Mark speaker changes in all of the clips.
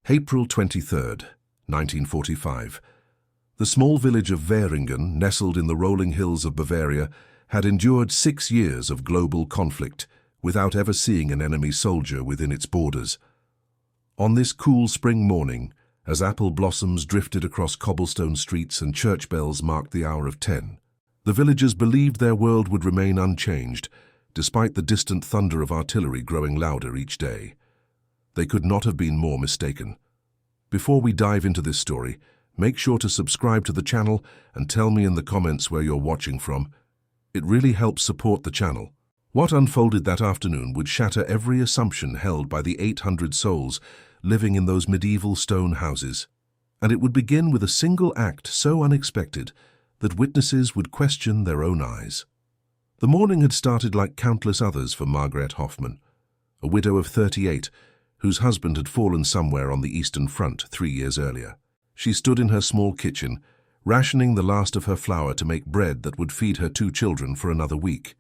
Speaker 1: April 23rd, 1945. The small village of Veringen, nestled in the rolling hills of Bavaria, had endured 6 years of global conflict without ever seeing an enemy soldier within its borders. On this cool spring morning, as apple blossoms drifted across cobblestone streets and church bells marked the hour of 10, the villagers believed their world would remain unchanged, despite the distant thunder of artillery growing louder each day. They could not have been more mistaken. Before we dive into this story, make sure to subscribe to the channel and tell me in the comments where you're watching from. It really helps support the channel. What unfolded that afternoon would shatter every assumption held by the 800 souls living in those medieval stone houses. And it would begin with a single act so unexpected that witnesses would question their own eyes. The morning had started like countless others for Margaret Hoffmann, a widow of 38, whose husband had fallen somewhere on the Eastern Front 3 years earlier. She stood in her small kitchen, rationing the last of her flour to make bread that would feed her 2 children for another week.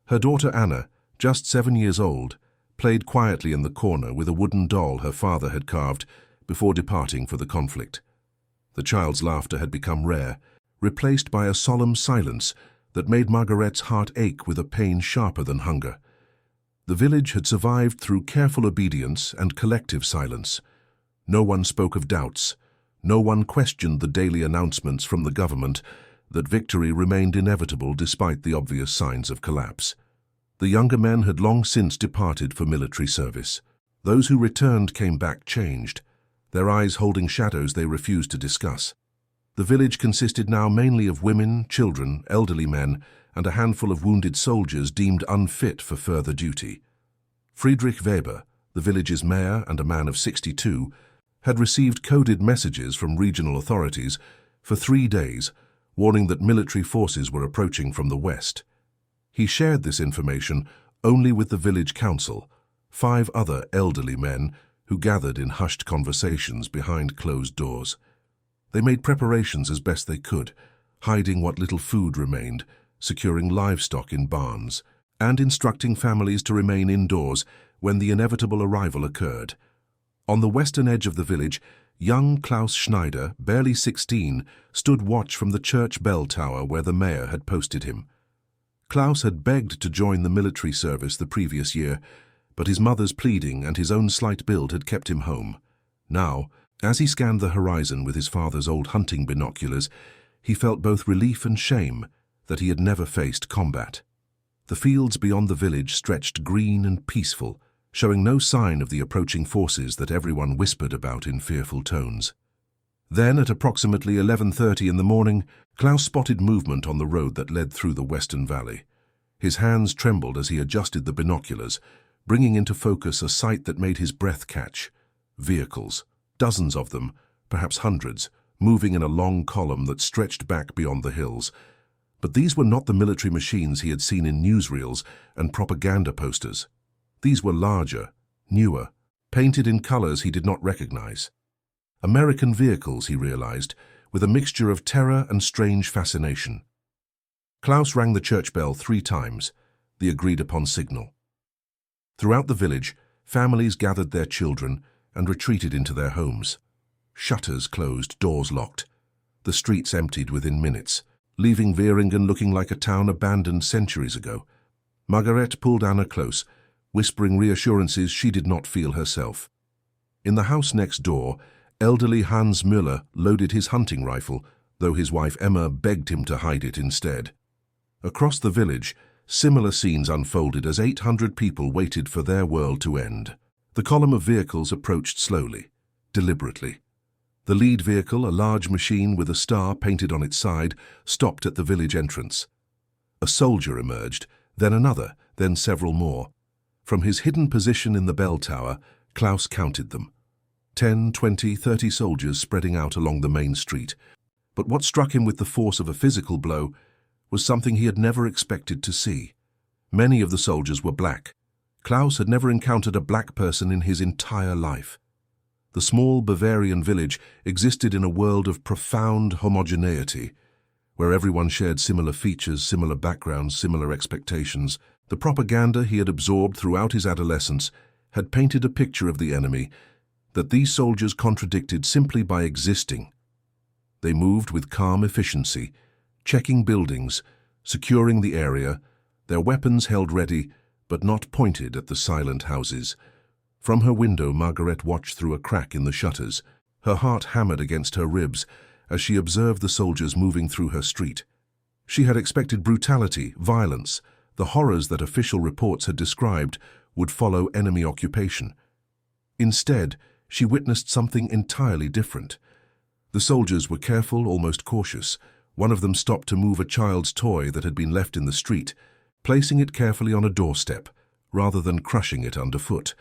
Speaker 1: Her daughter Anna, just 7 years old, played quietly in the corner with a wooden doll her father had carved before departing for the conflict. The child's laughter had become rare, replaced by a solemn silence that made Margaret's heart ache with a pain sharper than hunger. The village had survived through careful obedience and collective silence. No one spoke of doubts. No one questioned the daily announcements from the government that victory remained inevitable despite the obvious signs of collapse. The younger men had long since departed for military service. Those who returned came back changed, their eyes holding shadows they refused to discuss. The village consisted now mainly of women, children, elderly men, and a handful of wounded soldiers deemed unfit for further duty. Friedrich Weber, the village's mayor and a man of 62, had received coded messages from regional authorities for 3 days, warning that military forces were approaching from the west. He shared this information only with the village council, 5 other elderly men who gathered in hushed conversations behind closed doors. They made preparations as best they could, hiding what little food remained, securing livestock in barns, and instructing families to remain indoors when the inevitable arrival occurred. On the western edge of the village, young Klaus Schneider, barely 16, stood watch from the church bell tower where the mayor had posted him. Klaus had begged to join the military service the previous year, but his mother's pleading and his own slight build had kept him home. Now, as he scanned the horizon with his father's old hunting binoculars, he felt both relief and shame that he had never faced combat. The fields beyond the village stretched green and peaceful, showing no sign of the approaching forces that everyone whispered about in fearful tones. Then, at approximately 11:30 in the morning, Klaus spotted movement on the road that led through the western valley. His hands trembled as he adjusted the binoculars, bringing into focus a sight that made his breath catch. Vehicles, dozens of them, perhaps hundreds, moving in a long column that stretched back beyond the hills. But these were not the military machines he had seen in newsreels and propaganda posters. These were larger, newer, painted in colors he did not recognize. American vehicles, he realized, with a mixture of terror and strange fascination. Klaus rang the church bell 3 times, the agreed-upon signal. Throughout the village, families gathered their children and retreated into their homes. Shutters closed, doors locked. The streets emptied within minutes, leaving Veringen looking like a town abandoned centuries ago. Margaret pulled Anna close, whispering reassurances she did not feel herself. In the house next door, elderly Hans Müller loaded his hunting rifle, though his wife Emma begged him to hide it instead. Across the village, similar scenes unfolded as 800 people waited for their world to end. The column of vehicles approached slowly, deliberately. The lead vehicle, a large machine with a star painted on its side, stopped at the village entrance. A soldier emerged, then another, then several more. From his hidden position in the bell tower, Klaus counted them. 10, 20, 30 soldiers spreading out along the main street. But what struck him with the force of a physical blow was something he had never expected to see. Many of the soldiers were black. Klaus had never encountered a black person in his entire life. The small Bavarian village existed in a world of profound homogeneity, where everyone shared similar features, similar backgrounds, similar expectations. The propaganda he had absorbed throughout his adolescence had painted a picture of the enemy that these soldiers contradicted simply by existing. They moved with calm efficiency, checking buildings, securing the area, their weapons held ready, but not pointed at the silent houses. From her window, Margaret watched through a crack in the shutters. Her heart hammered against her ribs as she observed the soldiers moving through her street. She had expected brutality, violence, the horrors that official reports had described would follow enemy occupation. Instead, she witnessed something entirely different. The soldiers were careful, almost cautious. One of them stopped to move a child's toy that had been left in the street, placing it carefully on a doorstep, rather than crushing it underfoot.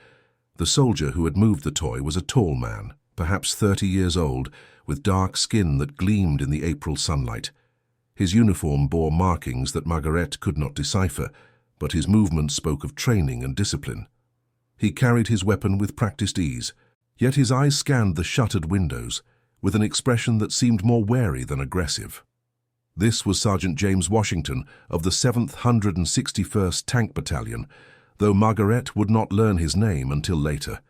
Speaker 1: The soldier who had moved the toy was a tall man, perhaps 30 years old, with dark skin that gleamed in the April sunlight. His uniform bore markings that Margaret could not decipher, but his movements spoke of training and discipline. He carried his weapon with practiced ease, yet his eyes scanned the shuttered windows with an expression that seemed more wary than aggressive. This was Sergeant James Washington of the 7th 161st Tank Battalion, though Margaret would not learn his name until later.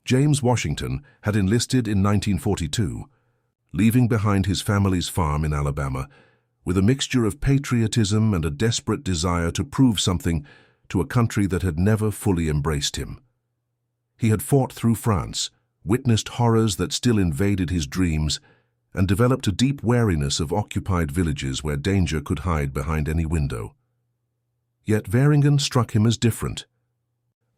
Speaker 1: James Washington had enlisted in 1942, leaving behind his family's farm in Alabama, with a mixture of patriotism and a desperate desire to prove something to a country that had never fully embraced him. He had fought through France, witnessed horrors that still invaded his dreams, and developed a deep wariness of occupied villages where danger could hide behind any window. Yet Vaeringen struck him as different.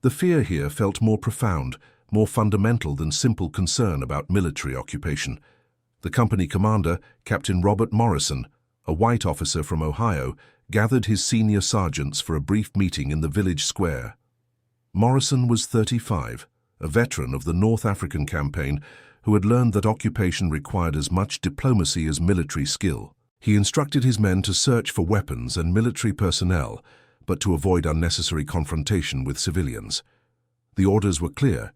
Speaker 1: The fear here felt more profound, more fundamental than simple concern about military occupation. The company commander, Captain Robert Morrison, a white officer from Ohio, gathered his senior sergeants for a brief meeting in the village square. Morrison was 35, a veteran of the North African campaign who had learned that occupation required as much diplomacy as military skill. He instructed his men to search for weapons and military personnel, but to avoid unnecessary confrontation with civilians. The orders were clear.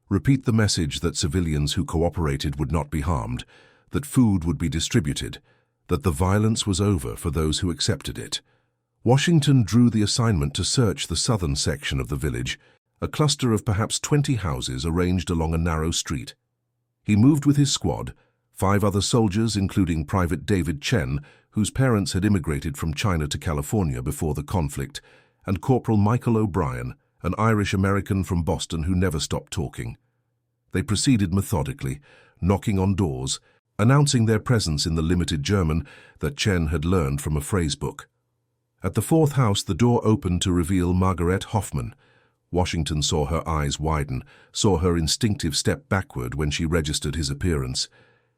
Speaker 1: Repeat the message that civilians who cooperated would not be harmed, that food would be distributed, that the violence was over for those who accepted it. Washington drew the assignment to search the southern section of the village, a cluster of perhaps 20 houses arranged along a narrow street. He moved with his squad, 5 other soldiers including Private David Chen, whose parents had immigrated from China to California before the conflict, and Corporal Michael O'Brien, an Irish-American from Boston who never stopped talking. They proceeded methodically, knocking on doors, announcing their presence in the limited German that Chen had learned from a phrasebook. At the 4th house, the door opened to reveal Margaret Hoffman. Washington saw her eyes widen, saw her instinctive step backward when she registered his appearance.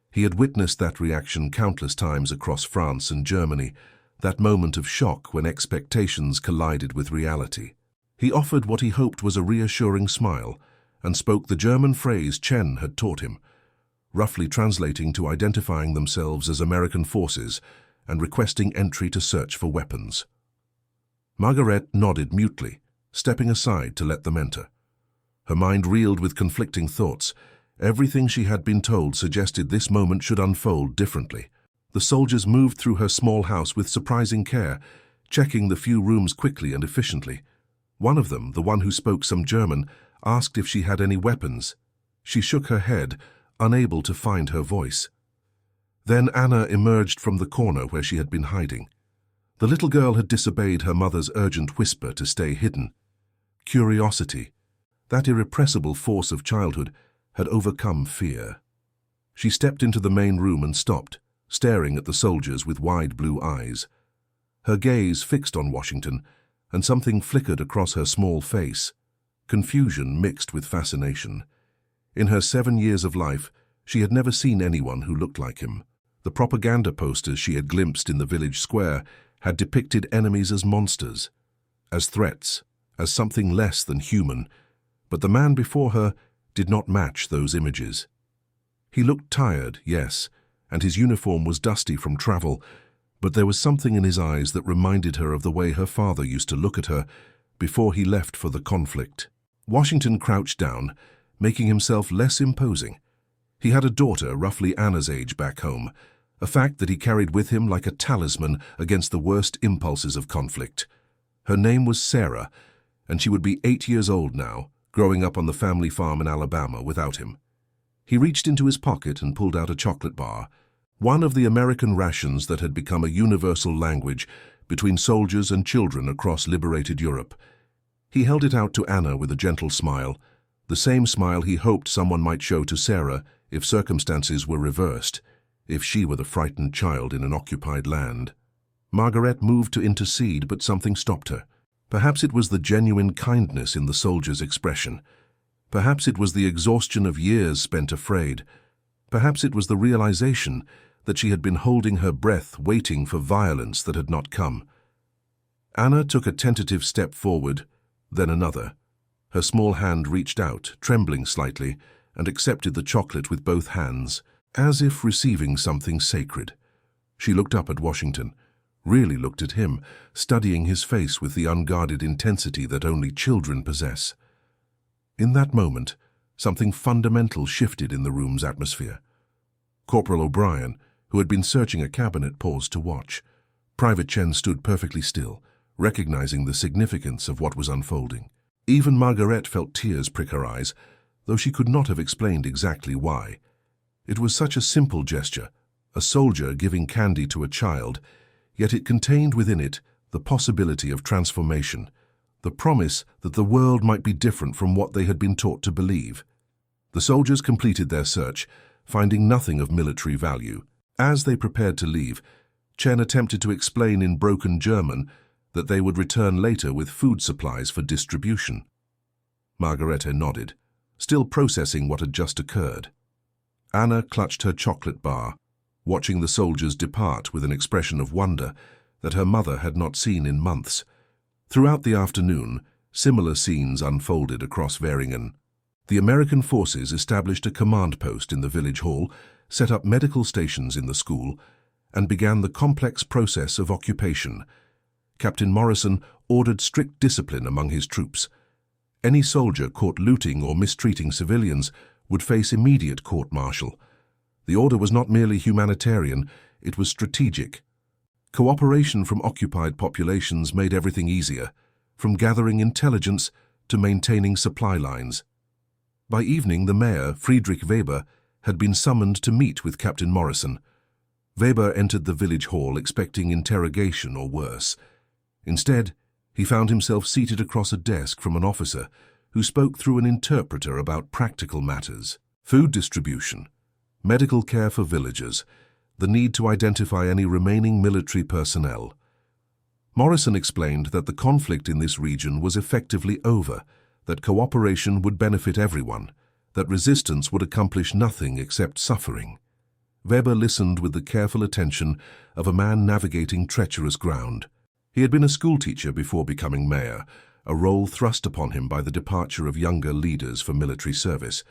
Speaker 1: He had witnessed that reaction countless times across France and Germany, that moment of shock when expectations collided with reality. He offered what he hoped was a reassuring smile and spoke the German phrase Chen had taught him, roughly translating to identifying themselves as American forces and requesting entry to search for weapons. Margaret nodded mutely, stepping aside to let them enter. Her mind reeled with conflicting thoughts. Everything she had been told suggested this moment should unfold differently. The soldiers moved through her small house with surprising care, checking the few rooms quickly and efficiently. One of them, the one who spoke some German, asked if she had any weapons. She shook her head, unable to find her voice. Then Anna emerged from the corner where she had been hiding. The little girl had disobeyed her mother's urgent whisper to stay hidden. Curiosity, that irrepressible force of childhood, had overcome fear. She stepped into the main room and stopped, staring at the soldiers with wide blue eyes. Her gaze fixed on Washington, and something flickered across her small face, confusion mixed with fascination. In her 7 years of life, she had never seen anyone who looked like him. The propaganda posters she had glimpsed in the village square had depicted enemies as monsters, as threats, as something less than human, but the man before her did not match those images. He looked tired, yes, and his uniform was dusty from travel, but there was something in his eyes that reminded her of the way her father used to look at her before he left for the conflict. Washington crouched down, making himself less imposing. He had a daughter roughly Anna's age back home, a fact that he carried with him like a talisman against the worst impulses of conflict. Her name was Sarah, and she would be 8 years old now, growing up on the family farm in Alabama without him. He reached into his pocket and pulled out a chocolate bar, one of the American rations that had become a universal language between soldiers and children across liberated Europe. He held it out to Anna with a gentle smile, the same smile he hoped someone might show to Sarah if circumstances were reversed, if she were the frightened child in an occupied land. Margaret moved to intercede, but something stopped her. Perhaps it was the genuine kindness in the soldier's expression. Perhaps it was the exhaustion of years spent afraid. Perhaps it was the realization that she had been holding her breath, waiting for violence that had not come. Anna took a tentative step forward, then another. Her small hand reached out, trembling slightly, and accepted the chocolate with both hands, as if receiving something sacred. She looked up at Washington, really looked at him, studying his face with the unguarded intensity that only children possess. In that moment, something fundamental shifted in the room's atmosphere. Corporal O'Brien, who had been searching a cabinet, paused to watch. Private Chen stood perfectly still, recognizing the significance of what was unfolding. Even Margaret felt tears prick her eyes, though she could not have explained exactly why. It was such a simple gesture, a soldier giving candy to a child, yet it contained within it the possibility of transformation, the promise that the world might be different from what they had been taught to believe. The soldiers completed their search, finding nothing of military value. As they prepared to leave, Chen attempted to explain in broken German that they would return later with food supplies for distribution. Margarete nodded, still processing what had just occurred. Anna clutched her chocolate bar, watching the soldiers depart with an expression of wonder that her mother had not seen in months. Throughout the afternoon, similar scenes unfolded across Veringen. The American forces established a command post in the village hall, set up medical stations in the school, and began the complex process of occupation. Captain Morrison ordered strict discipline among his troops. Any soldier caught looting or mistreating civilians would face immediate court-martial. The order was not merely humanitarian, it was strategic. Cooperation from occupied populations made everything easier, from gathering intelligence to maintaining supply lines. By evening, the mayor, Friedrich Weber, had been summoned to meet with Captain Morrison. Weber entered the village hall expecting interrogation or worse. Instead, he found himself seated across a desk from an officer who spoke through an interpreter about practical matters: food distribution, medical care for villagers, the need to identify any remaining military personnel. Morrison explained that the conflict in this region was effectively over, that cooperation would benefit everyone, that resistance would accomplish nothing except suffering. Weber listened with the careful attention of a man navigating treacherous ground. He had been a schoolteacher before becoming mayor, a role thrust upon him by the departure of younger leaders for military service.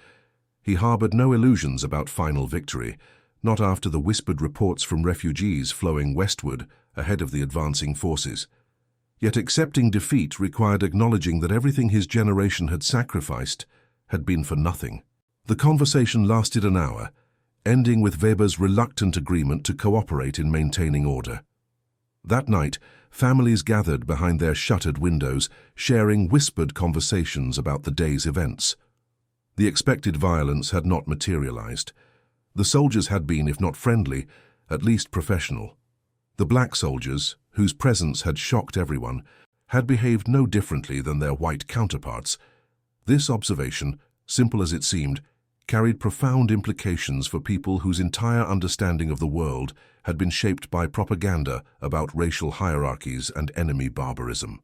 Speaker 1: He harbored no illusions about final victory, not after the whispered reports from refugees flowing westward ahead of the advancing forces. Yet accepting defeat required acknowledging that everything his generation had sacrificed had been for nothing. The conversation lasted an hour, ending with Weber's reluctant agreement to cooperate in maintaining order. That night, families gathered behind their shuttered windows, sharing whispered conversations about the day's events. The expected violence had not materialized. The soldiers had been, if not friendly, at least professional. The black soldiers, whose presence had shocked everyone, had behaved no differently than their white counterparts. This observation, simple as it seemed, carried profound implications for people whose entire understanding of the world had been shaped by propaganda about racial hierarchies and enemy barbarism.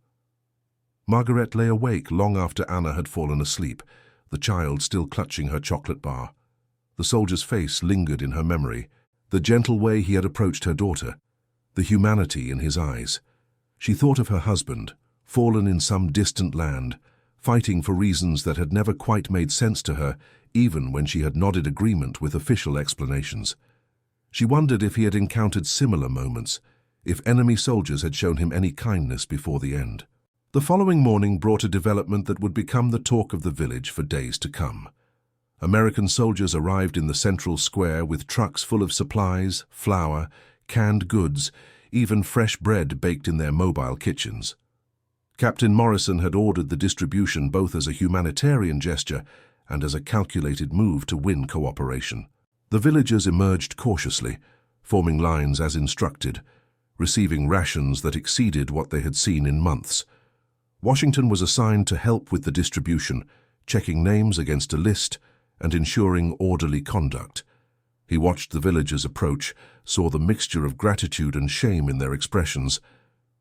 Speaker 1: Margaret lay awake long after Anna had fallen asleep, the child still clutching her chocolate bar. The soldier's face lingered in her memory, the gentle way he had approached her daughter, the humanity in his eyes. She thought of her husband, fallen in some distant land, fighting for reasons that had never quite made sense to her, even when she had nodded agreement with official explanations. She wondered if he had encountered similar moments, if enemy soldiers had shown him any kindness before the end. The following morning brought a development that would become the talk of the village for days to come. American soldiers arrived in the central square with trucks full of supplies, flour, canned goods, even fresh bread baked in their mobile kitchens. Captain Morrison had ordered the distribution both as a humanitarian gesture and as a calculated move to win cooperation. The villagers emerged cautiously, forming lines as instructed, receiving rations that exceeded what they had seen in months. Washington was assigned to help with the distribution, checking names against a list and ensuring orderly conduct. He watched the villagers approach, saw the mixture of gratitude and shame in their expressions.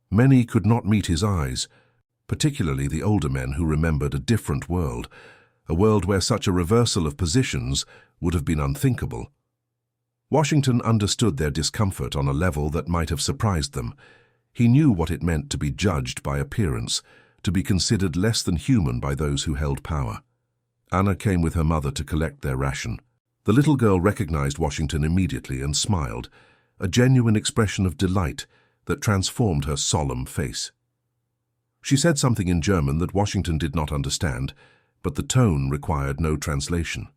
Speaker 1: Many could not meet his eyes, particularly the older men who remembered a different world, a world where such a reversal of positions would have been unthinkable. Washington understood their discomfort on a level that might have surprised them. He knew what it meant to be judged by appearance, to be considered less than human by those who held power. Anna came with her mother to collect their ration. The little girl recognized Washington immediately and smiled, a genuine expression of delight that transformed her solemn face. She said something in German that Washington did not understand, but the tone required no translation.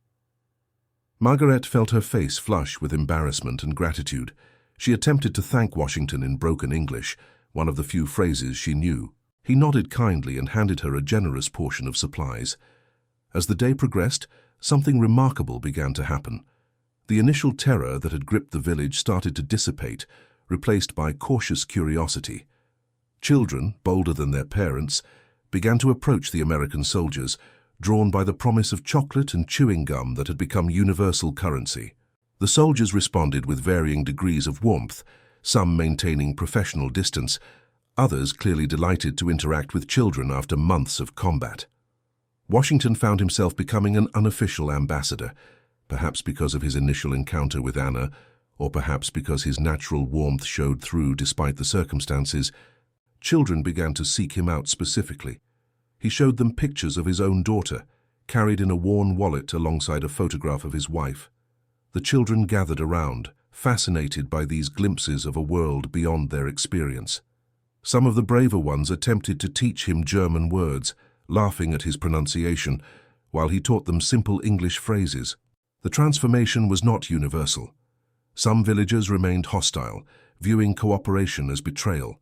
Speaker 1: Margaret felt her face flush with embarrassment and gratitude. She attempted to thank Washington in broken English, one of the few phrases she knew. He nodded kindly and handed her a generous portion of supplies. As the day progressed, something remarkable began to happen. The initial terror that had gripped the village started to dissipate, replaced by cautious curiosity. Children, bolder than their parents, began to approach the American soldiers, drawn by the promise of chocolate and chewing gum that had become universal currency. The soldiers responded with varying degrees of warmth, some maintaining professional distance, others clearly delighted to interact with children after months of combat. Washington found himself becoming an unofficial ambassador, perhaps because of his initial encounter with Anna, or perhaps because his natural warmth showed through despite the circumstances. Children began to seek him out specifically. He showed them pictures of his own daughter, carried in a worn wallet alongside a photograph of his wife. The children gathered around, fascinated by these glimpses of a world beyond their experience. Some of the braver ones attempted to teach him German words, laughing at his pronunciation, while he taught them simple English phrases. The transformation was not universal. Some villagers remained hostile, viewing cooperation as betrayal.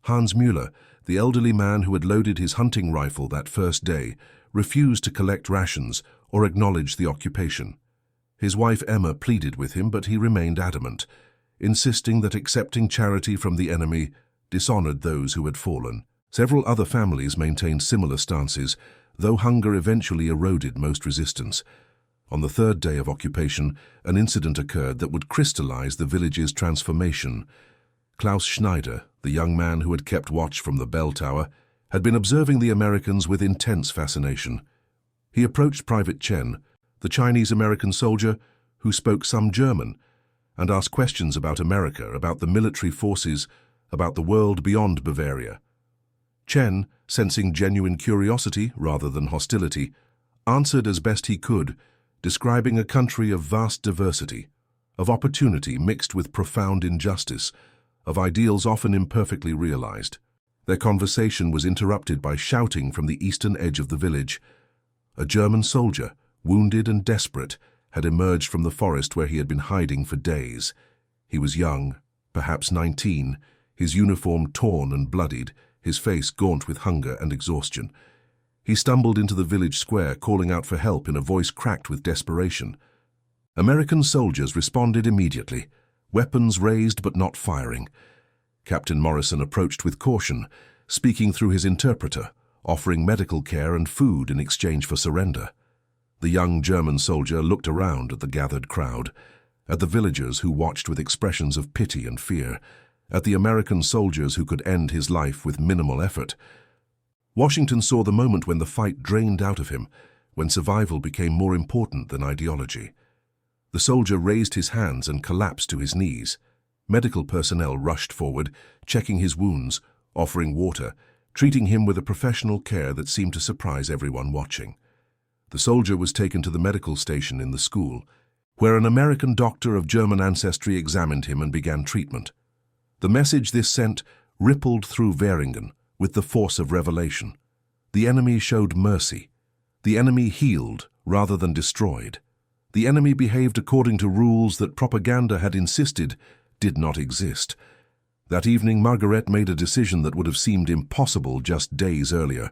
Speaker 1: Hans Müller, the elderly man who had loaded his hunting rifle that first day, refused to collect rations or acknowledge the occupation. His wife Emma pleaded with him, but he remained adamant, insisting that accepting charity from the enemy dishonored those who had fallen. Several other families maintained similar stances, though hunger eventually eroded most resistance. On the third day of occupation, an incident occurred that would crystallize the village's transformation. Klaus Schneider, the young man who had kept watch from the bell tower, had been observing the Americans with intense fascination. He approached Private Chen, the Chinese-American soldier who spoke some German, and asked questions about America, about the military forces, about the world beyond Bavaria. Chen, sensing genuine curiosity rather than hostility, answered as best he could, describing a country of vast diversity, of opportunity mixed with profound injustice, of ideals often imperfectly realized. Their conversation was interrupted by shouting from the eastern edge of the village. A German soldier, wounded and desperate, had emerged from the forest where he had been hiding for days. He was young, perhaps 19, his uniform torn and bloodied, his face gaunt with hunger and exhaustion. He stumbled into the village square, calling out for help in a voice cracked with desperation. American soldiers responded immediately, weapons raised but not firing. Captain Morrison approached with caution, speaking through his interpreter, offering medical care and food in exchange for surrender. The young German soldier looked around at the gathered crowd, at the villagers who watched with expressions of pity and fear, at the American soldiers who could end his life with minimal effort. Washington saw the moment when the fight drained out of him, when survival became more important than ideology. The soldier raised his hands and collapsed to his knees. Medical personnel rushed forward, checking his wounds, offering water, treating him with a professional care that seemed to surprise everyone watching. The soldier was taken to the medical station in the school, where an American doctor of German ancestry examined him and began treatment. The message this sent rippled through Währingen with the force of revelation. The enemy showed mercy. The enemy healed rather than destroyed. The enemy behaved according to rules that propaganda had insisted did not exist. That evening, Margaret made a decision that would have seemed impossible just days earlier.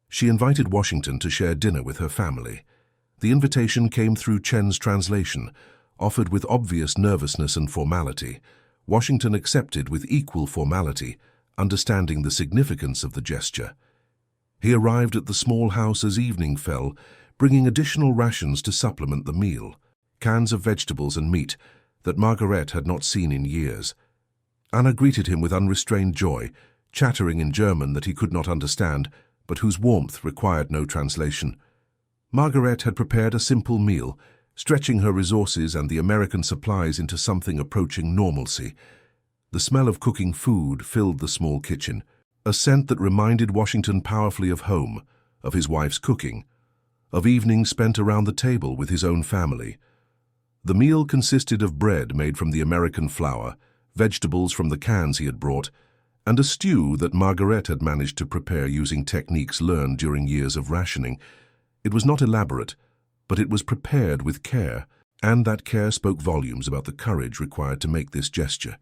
Speaker 1: She invited Washington to share dinner with her family. The invitation came through Chen's translation, offered with obvious nervousness and formality. Washington accepted with equal formality, understanding the significance of the gesture. He arrived at the small house as evening fell, bringing additional rations to supplement the meal, cans of vegetables and meat that Margaret had not seen in years. Anna greeted him with unrestrained joy, chattering in German that he could not understand, but whose warmth required no translation. Margaret had prepared a simple meal, stretching her resources and the American supplies into something approaching normalcy. The smell of cooking food filled the small kitchen, a scent that reminded Washington powerfully of home, of his wife's cooking, of evenings spent around the table with his own family. The meal consisted of bread made from the American flour, vegetables from the cans he had brought, and a stew that Margaret had managed to prepare using techniques learned during years of rationing. It was not elaborate, but it was prepared with care, and that care spoke volumes about the courage required to make this gesture.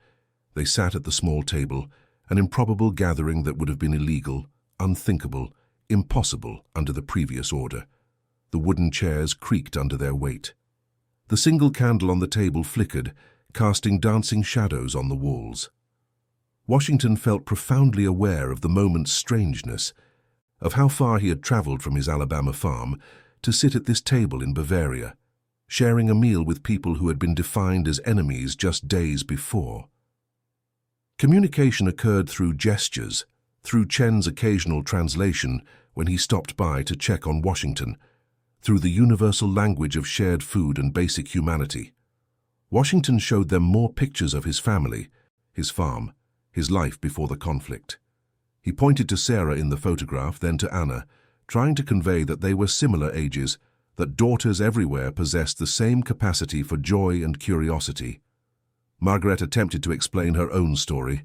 Speaker 1: They sat at the small table, an improbable gathering that would have been illegal, unthinkable, impossible under the previous order. The wooden chairs creaked under their weight. The single candle on the table flickered, casting dancing shadows on the walls. Washington felt profoundly aware of the moment's strangeness, of how far he had traveled from his Alabama farm to sit at this table in Bavaria, sharing a meal with people who had been defined as enemies just days before. Communication occurred through gestures, through Chen's occasional translation when he stopped by to check on Washington, through the universal language of shared food and basic humanity. Washington showed them more pictures of his family, his farm, his life before the conflict. He pointed to Sarah in the photograph, then to Anna, trying to convey that they were similar ages, that daughters everywhere possessed the same capacity for joy and curiosity. Margaret attempted to explain her own story,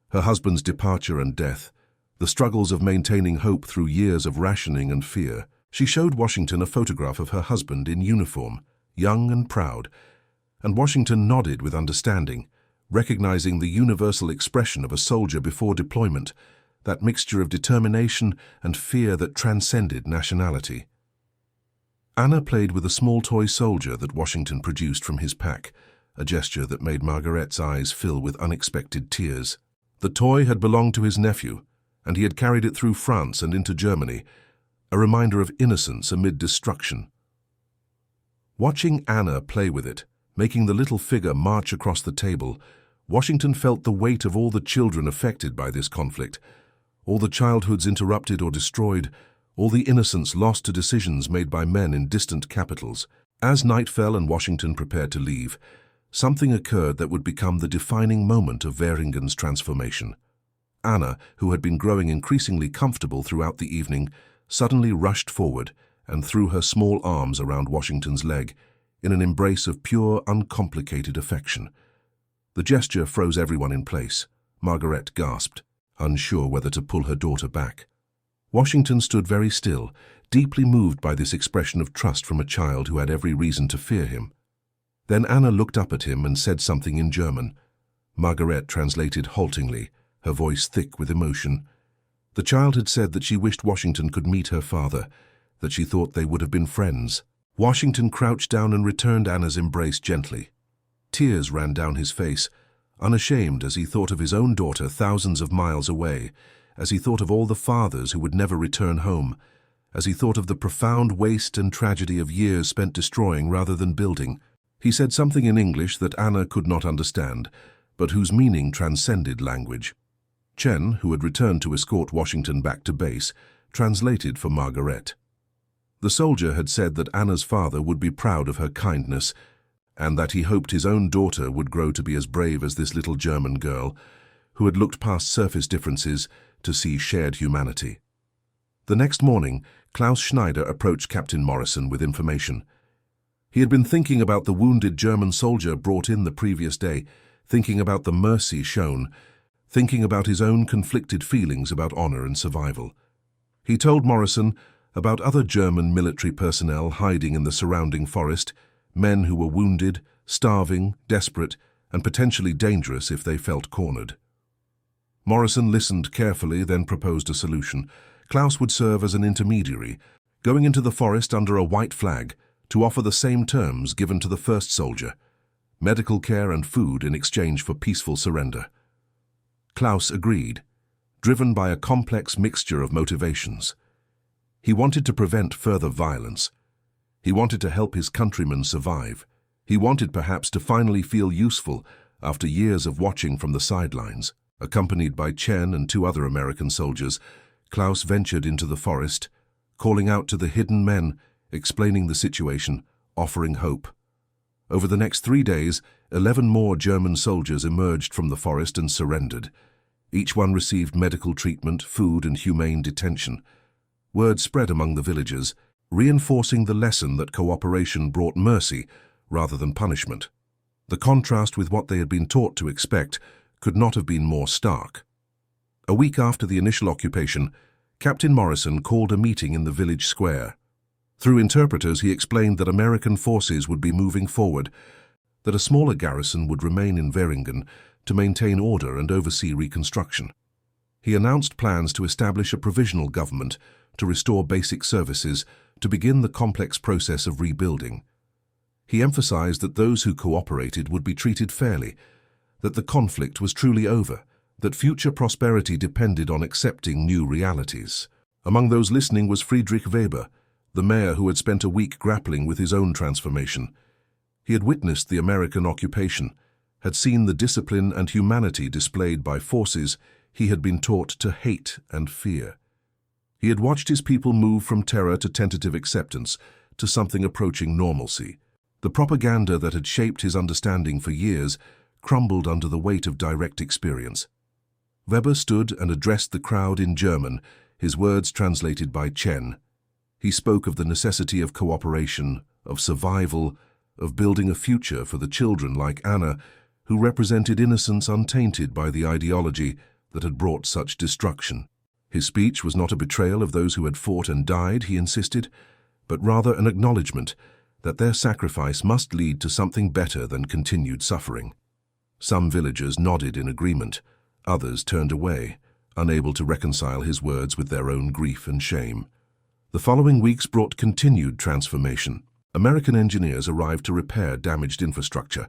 Speaker 1: her husband's departure and death, the struggles of maintaining hope through years of rationing and fear. She showed Washington a photograph of her husband in uniform, young and proud, and Washington nodded with understanding, recognizing the universal expression of a soldier before deployment, that mixture of determination and fear that transcended nationality. Anna played with a small toy soldier that Washington produced from his pack, a gesture that made Margaret's eyes fill with unexpected tears. The toy had belonged to his nephew, and he had carried it through France and into Germany, a reminder of innocence amid destruction. Watching Anna play with it, making the little figure march across the table, Washington felt the weight of all the children affected by this conflict, all the childhoods interrupted or destroyed, all the innocence lost to decisions made by men in distant capitals. As night fell and Washington prepared to leave, something occurred that would become the defining moment of Veringen's transformation. Anna, who had been growing increasingly comfortable throughout the evening, suddenly rushed forward and threw her small arms around Washington's leg in an embrace of pure, uncomplicated affection. The gesture froze everyone in place. Margaret gasped, unsure whether to pull her daughter back. Washington stood very still, deeply moved by this expression of trust from a child who had every reason to fear him. Then Anna looked up at him and said something in German. Margaret translated haltingly, her voice thick with emotion. The child had said that she wished Washington could meet her father, that she thought they would have been friends. Washington crouched down and returned Anna's embrace gently. Tears ran down his face, unashamed as he thought of his own daughter thousands of miles away, as he thought of all the fathers who would never return home, as he thought of the profound waste and tragedy of years spent destroying rather than building. He said something in English that Anna could not understand, but whose meaning transcended language. Chen, who had returned to escort Washington back to base, translated for Margaret. The soldier had said that Anna's father would be proud of her kindness, and that he hoped his own daughter would grow to be as brave as this little German girl, who had looked past surface differences to see shared humanity. The next morning, Klaus Schneider approached Captain Morrison with information. He had been thinking about the wounded German soldier brought in the previous day, thinking about the mercy shown, thinking about his own conflicted feelings about honor and survival. He told Morrison about other German military personnel hiding in the surrounding forest, men who were wounded, starving, desperate, and potentially dangerous if they felt cornered. Morrison listened carefully, then proposed a solution. Klaus would serve as an intermediary, going into the forest under a white flag to offer the same terms given to the first soldier: medical care and food in exchange for peaceful surrender. Klaus agreed, driven by a complex mixture of motivations. He wanted to prevent further violence. He wanted to help his countrymen survive. He wanted perhaps to finally feel useful after years of watching from the sidelines. Accompanied by Chen and 2 other American soldiers, Klaus ventured into the forest, calling out to the hidden men, explaining the situation, offering hope. Over the next 3 days, 11 more German soldiers emerged from the forest and surrendered. Each one received medical treatment, food, and humane detention. Word spread among the villagers, reinforcing the lesson that cooperation brought mercy rather than punishment. The contrast with what they had been taught to expect could not have been more stark. A week after the initial occupation, Captain Morrison called a meeting in the village square. Through interpreters, he explained that American forces would be moving forward, that a smaller garrison would remain in Veringen to maintain order and oversee reconstruction. He announced plans to establish a provisional government to restore basic services, to begin the complex process of rebuilding. He emphasized that those who cooperated would be treated fairly, that the conflict was truly over, that future prosperity depended on accepting new realities. Among those listening was Friedrich Weber, the mayor who had spent a week grappling with his own transformation. He had witnessed the American occupation, had seen the discipline and humanity displayed by forces he had been taught to hate and fear. He had watched his people move from terror to tentative acceptance, to something approaching normalcy. The propaganda that had shaped his understanding for years crumbled under the weight of direct experience. Weber stood and addressed the crowd in German, his words translated by Chen. He spoke of the necessity of cooperation, of survival, of building a future for the children like Anna, who represented innocence untainted by the ideology that had brought such destruction. His speech was not a betrayal of those who had fought and died, he insisted, but rather an acknowledgement that their sacrifice must lead to something better than continued suffering. Some villagers nodded in agreement, others turned away, unable to reconcile his words with their own grief and shame. The following weeks brought continued transformation. American engineers arrived to repair damaged infrastructure.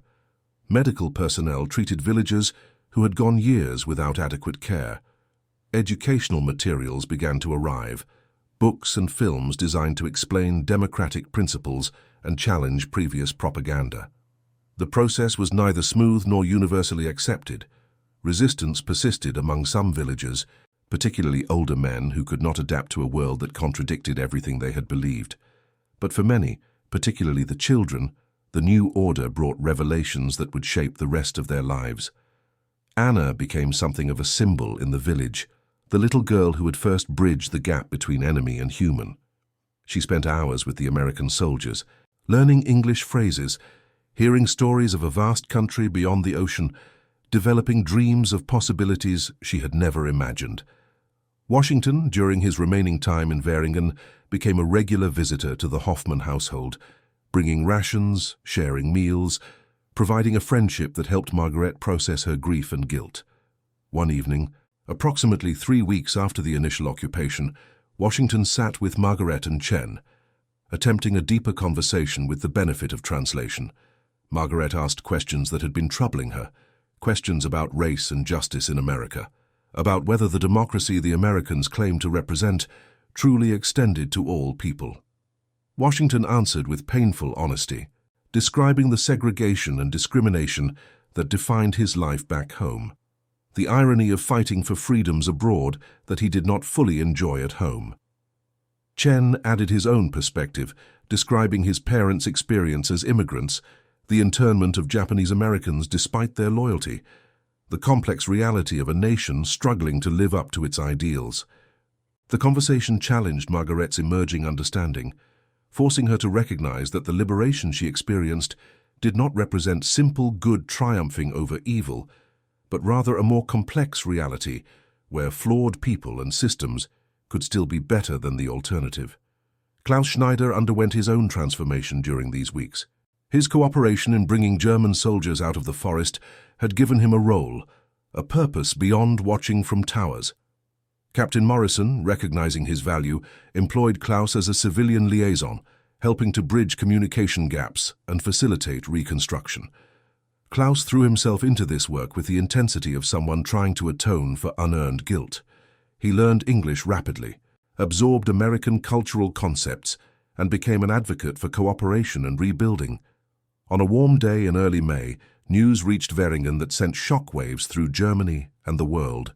Speaker 1: Medical personnel treated villagers who had gone years without adequate care. Educational materials began to arrive, books and films designed to explain democratic principles and challenge previous propaganda. The process was neither smooth nor universally accepted. Resistance persisted among some villagers, particularly older men who could not adapt to a world that contradicted everything they had believed. But for many, particularly the children, the new order brought revelations that would shape the rest of their lives. Anna became something of a symbol in the village, the little girl who had first bridged the gap between enemy and human. She spent hours with the American soldiers, learning English phrases, hearing stories of a vast country beyond the ocean, developing dreams of possibilities she had never imagined. Washington, during his remaining time in Veringen, became a regular visitor to the Hoffman household, bringing rations, sharing meals, providing a friendship that helped Margaret process her grief and guilt. One evening, approximately 3 weeks after the initial occupation, Washington sat with Margaret and Chen, attempting a deeper conversation with the benefit of translation. Margaret asked questions that had been troubling her, questions about race and justice in America, about whether the democracy the Americans claimed to represent truly extended to all people. Washington answered with painful honesty, describing the segregation and discrimination that defined his life back home, the irony of fighting for freedoms abroad that he did not fully enjoy at home. Chen added his own perspective, describing his parents' experience as immigrants, the internment of Japanese Americans despite their loyalty, the complex reality of a nation struggling to live up to its ideals. The conversation challenged Margaret's emerging understanding, forcing her to recognize that the liberation she experienced did not represent simple good triumphing over evil, but rather a more complex reality where flawed people and systems could still be better than the alternative. Klaus Schneider underwent his own transformation during these weeks. His cooperation in bringing German soldiers out of the forest had given him a role, a purpose beyond watching from towers. Captain Morrison, recognizing his value, employed Klaus as a civilian liaison, helping to bridge communication gaps and facilitate reconstruction. Klaus threw himself into this work with the intensity of someone trying to atone for unearned guilt. He learned English rapidly, absorbed American cultural concepts, and became an advocate for cooperation and rebuilding. On a warm day in early May, news reached Veringen that sent shockwaves through Germany and the world.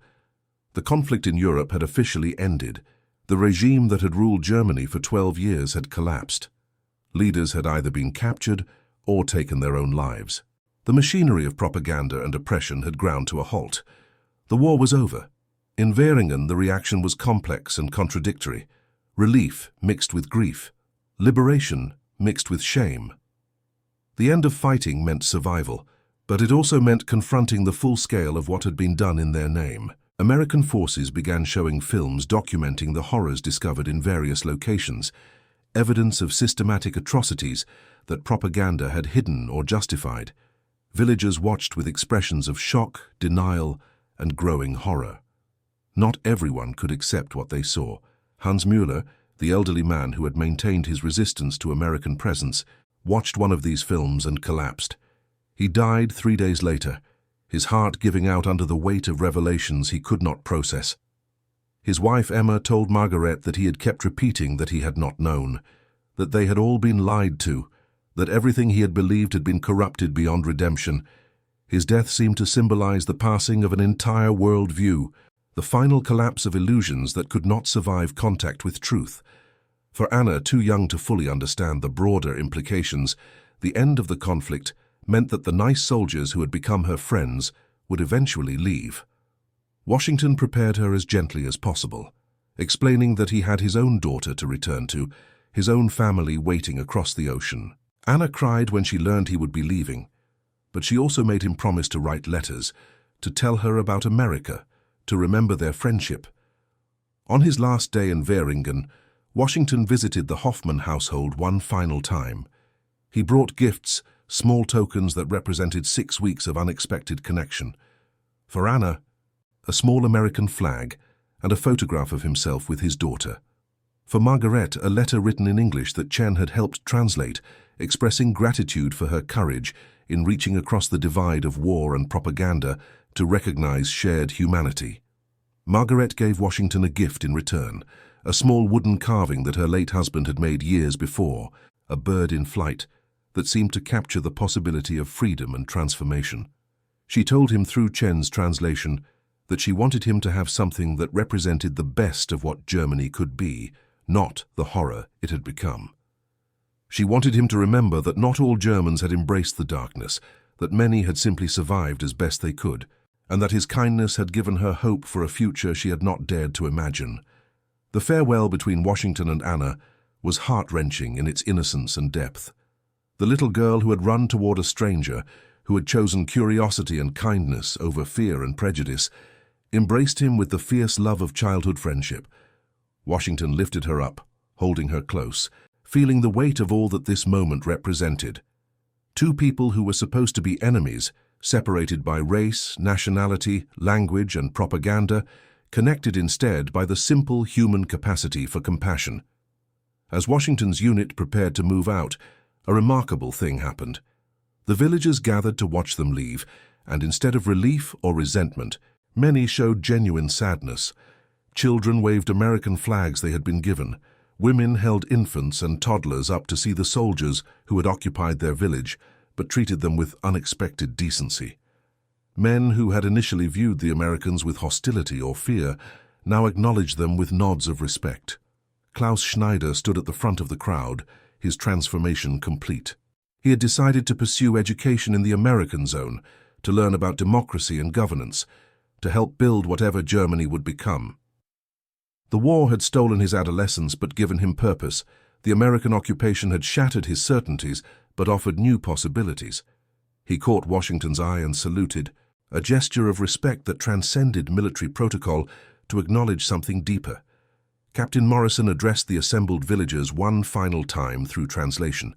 Speaker 1: The conflict in Europe had officially ended. The regime that had ruled Germany for 12 years had collapsed. Leaders had either been captured or taken their own lives. The machinery of propaganda and oppression had ground to a halt. The war was over. In Veringen, the reaction was complex and contradictory. Relief mixed with grief. Liberation mixed with shame. The end of fighting meant survival, but it also meant confronting the full scale of what had been done in their name. American forces began showing films documenting the horrors discovered in various locations, evidence of systematic atrocities that propaganda had hidden or justified. Villagers watched with expressions of shock, denial, and growing horror. Not everyone could accept what they saw. Hans Müller, the elderly man who had maintained his resistance to American presence, watched one of these films and collapsed. He died 3 days later, his heart giving out under the weight of revelations he could not process. His wife Emma told Margaret that he had kept repeating that he had not known, that they had all been lied to, that everything he had believed had been corrupted beyond redemption. His death seemed to symbolize the passing of an entire world view, the final collapse of illusions that could not survive contact with truth. For Anna, too young to fully understand the broader implications, the end of the conflict meant that the nice soldiers who had become her friends would eventually leave. Washington prepared her as gently as possible, explaining that he had his own daughter to return to, his own family waiting across the ocean. Anna cried when she learned he would be leaving, but she also made him promise to write letters, to tell her about America, to remember their friendship. On his last day in Veringen, Washington visited the Hoffman household one final time. He brought gifts, small tokens that represented 6 weeks of unexpected connection. For Anna, a small American flag and a photograph of himself with his daughter. For Margaret, a letter written in English that Chen had helped translate, expressing gratitude for her courage in reaching across the divide of war and propaganda to recognize shared humanity. Margaret gave Washington a gift in return, a small wooden carving that her late husband had made years before, a bird in flight, that seemed to capture the possibility of freedom and transformation. She told him through Chen's translation that she wanted him to have something that represented the best of what Germany could be, not the horror it had become. She wanted him to remember that not all Germans had embraced the darkness, that many had simply survived as best they could, and that his kindness had given her hope for a future she had not dared to imagine. The farewell between Washington and Anna was heart-wrenching in its innocence and depth. The little girl who had run toward a stranger, who had chosen curiosity and kindness over fear and prejudice, embraced him with the fierce love of childhood friendship. Washington lifted her up, holding her close, feeling the weight of all that this moment represented. Two people who were supposed to be enemies, separated by race, nationality, language, and propaganda, connected instead by the simple human capacity for compassion. As Washington's unit prepared to move out, a remarkable thing happened. The villagers gathered to watch them leave, and instead of relief or resentment, many showed genuine sadness. Children waved American flags they had been given. Women held infants and toddlers up to see the soldiers who had occupied their village, but treated them with unexpected decency. Men who had initially viewed the Americans with hostility or fear now acknowledged them with nods of respect. Klaus Schneider stood at the front of the crowd, his transformation complete. He had decided to pursue education in the American zone, to learn about democracy and governance, to help build whatever Germany would become. The war had stolen his adolescence but given him purpose. The American occupation had shattered his certainties but offered new possibilities. He caught Washington's eye and saluted, a gesture of respect that transcended military protocol to acknowledge something deeper. Captain Morrison addressed the assembled villagers one final time through translation.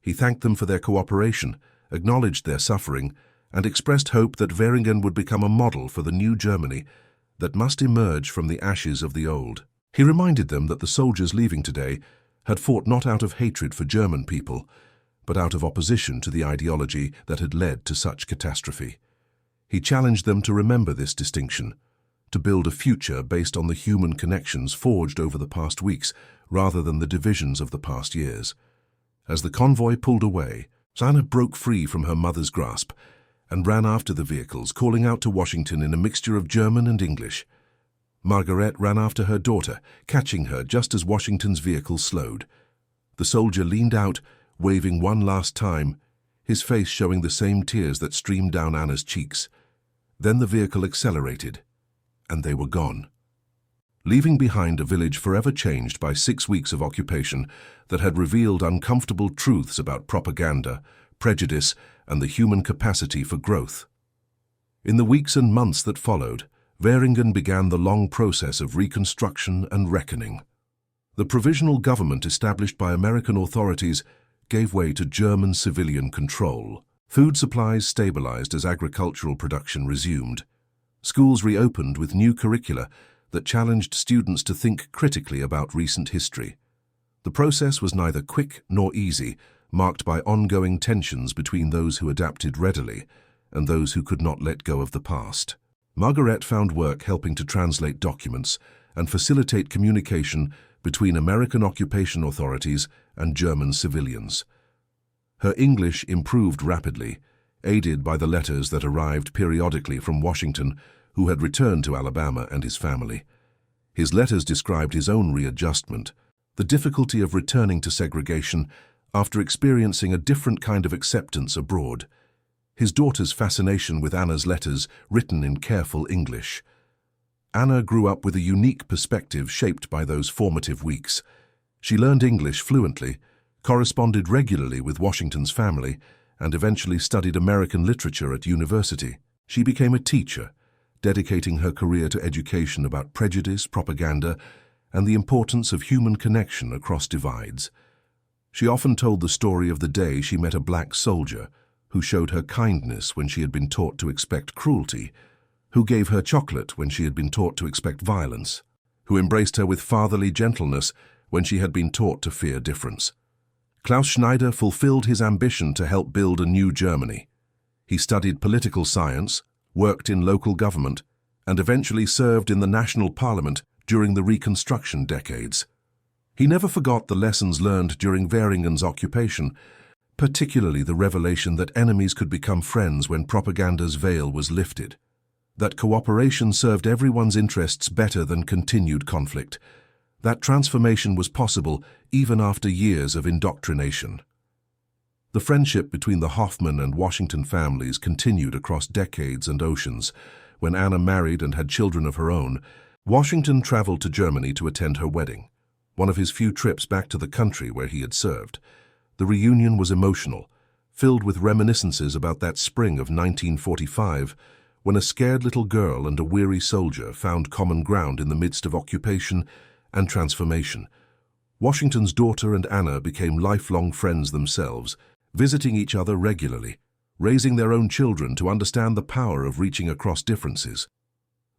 Speaker 1: He thanked them for their cooperation, acknowledged their suffering, and expressed hope that Veringen would become a model for the new Germany that must emerge from the ashes of the old. He reminded them that the soldiers leaving today had fought not out of hatred for German people, but out of opposition to the ideology that had led to such catastrophe. He challenged them to remember this distinction, to build a future based on the human connections forged over the past weeks rather than the divisions of the past years. As the convoy pulled away, Anna broke free from her mother's grasp and ran after the vehicles, calling out to Washington in a mixture of German and English. Margaret ran after her daughter, catching her just as Washington's vehicle slowed. The soldier leaned out, waving one last time, his face showing the same tears that streamed down Anna's cheeks. Then the vehicle accelerated, and they were gone, leaving behind a village forever changed by 6 weeks of occupation that had revealed uncomfortable truths about propaganda, prejudice, and the human capacity for growth. In the weeks and months that followed, Veringen began the long process of reconstruction and reckoning. The provisional government established by American authorities gave way to German civilian control. Food supplies stabilized as agricultural production resumed. Schools reopened with new curricula that challenged students to think critically about recent history. The process was neither quick nor easy, marked by ongoing tensions between those who adapted readily and those who could not let go of the past. Margaret found work helping to translate documents and facilitate communication between American occupation authorities and German civilians. Her English improved rapidly, aided by the letters that arrived periodically from Washington, who had returned to Alabama and his family. His letters described his own readjustment, the difficulty of returning to segregation after experiencing a different kind of acceptance abroad, his daughter's fascination with Anna's letters written in careful English. Anna grew up with a unique perspective shaped by those formative weeks. She learned English fluently, corresponded regularly with Washington's family, and eventually studied American literature at university. She became a teacher, dedicating her career to education about prejudice, propaganda, and the importance of human connection across divides. She often told the story of the day she met a black soldier who showed her kindness when she had been taught to expect cruelty, who gave her chocolate when she had been taught to expect violence, who embraced her with fatherly gentleness when she had been taught to fear difference. Klaus Schneider fulfilled his ambition to help build a new Germany. He studied political science, worked in local government, and eventually served in the national parliament during the Reconstruction decades. He never forgot the lessons learned during Veringen's occupation, particularly the revelation that enemies could become friends when propaganda's veil was lifted, that cooperation served everyone's interests better than continued conflict, that transformation was possible even after years of indoctrination. The friendship between the Hoffman and Washington families continued across decades and oceans. When Anna married and had children of her own, Washington traveled to Germany to attend her wedding, one of his few trips back to the country where he had served. The reunion was emotional, filled with reminiscences about that spring of 1945, when a scared little girl and a weary soldier found common ground in the midst of occupation and transformation. Washington's daughter and Anna became lifelong friends themselves, visiting each other regularly, raising their own children to understand the power of reaching across differences.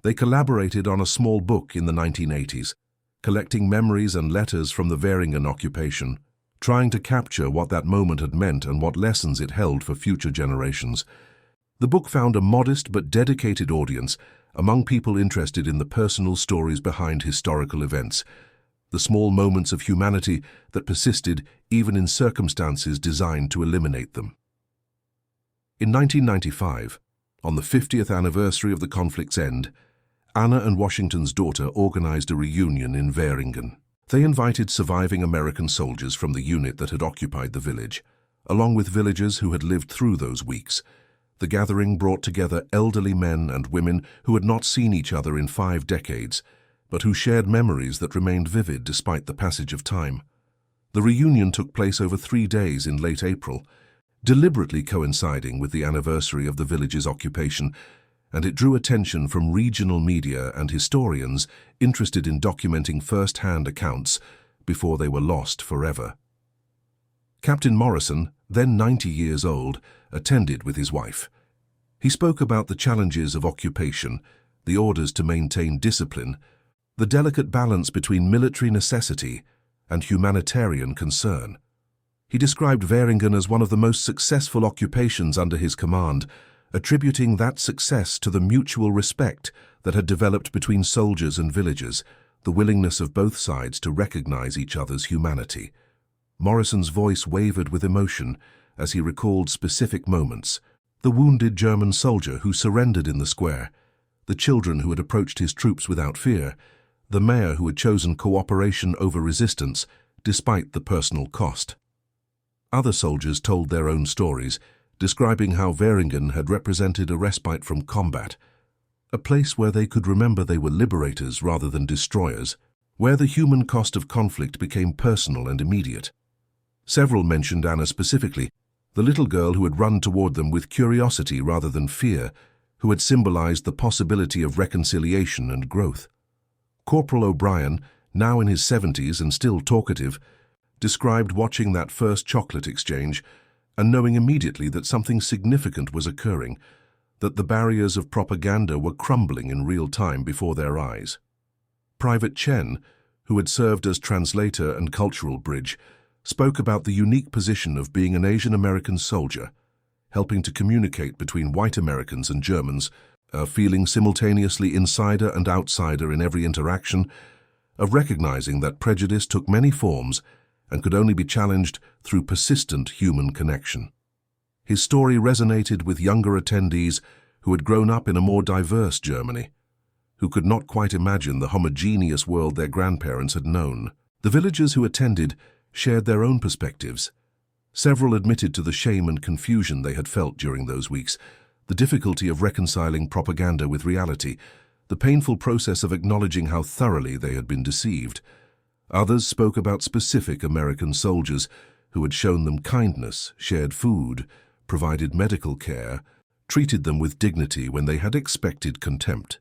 Speaker 1: They collaborated on a small book in the 1980s, collecting memories and letters from the Veringen occupation, trying to capture what that moment had meant and what lessons it held for future generations. The book found a modest but dedicated audience among people interested in the personal stories behind historical events, the small moments of humanity that persisted even in circumstances designed to eliminate them. In 1995, on the 50th anniversary of the conflict's end, Anna and Washington's daughter organized a reunion in Veringen. They invited surviving American soldiers from the unit that had occupied the village, along with villagers who had lived through those weeks. The gathering brought together elderly men and women who had not seen each other in 5 decades, but who shared memories that remained vivid despite the passage of time. The reunion took place over 3 days in late April, deliberately coinciding with the anniversary of the village's occupation, and it drew attention from regional media and historians interested in documenting first-hand accounts before they were lost forever. Captain Morrison, then 90 years old, attended with his wife. He spoke about the challenges of occupation, the orders to maintain discipline, the delicate balance between military necessity and humanitarian concern. He described Veringen as one of the most successful occupations under his command, attributing that success to the mutual respect that had developed between soldiers and villagers, the willingness of both sides to recognize each other's humanity. Morrison's voice wavered with emotion as he recalled specific moments: the wounded German soldier who surrendered in the square, the children who had approached his troops without fear, the mayor who had chosen cooperation over resistance despite the personal cost. Other soldiers told their own stories, describing how Veringen had represented a respite from combat, a place where they could remember they were liberators rather than destroyers, where the human cost of conflict became personal and immediate. Several mentioned Anna specifically, the little girl who had run toward them with curiosity rather than fear, who had symbolized the possibility of reconciliation and growth. Corporal O'Brien, now in his 70s and still talkative, described watching that first chocolate exchange and knowing immediately that something significant was occurring, that the barriers of propaganda were crumbling in real time before their eyes. Private Chen, who had served as translator and cultural bridge, spoke about the unique position of being an Asian American soldier, helping to communicate between white Americans and Germans, feeling simultaneously insider and outsider in every interaction, of recognizing that prejudice took many forms and could only be challenged through persistent human connection. His story resonated with younger attendees who had grown up in a more diverse Germany, who could not quite imagine the homogeneous world their grandparents had known. The villagers who attended shared their own perspectives. Several admitted to the shame and confusion they had felt during those weeks, the difficulty of reconciling propaganda with reality, the painful process of acknowledging how thoroughly they had been deceived. Others spoke about specific American soldiers who had shown them kindness, shared food, provided medical care, treated them with dignity when they had expected contempt.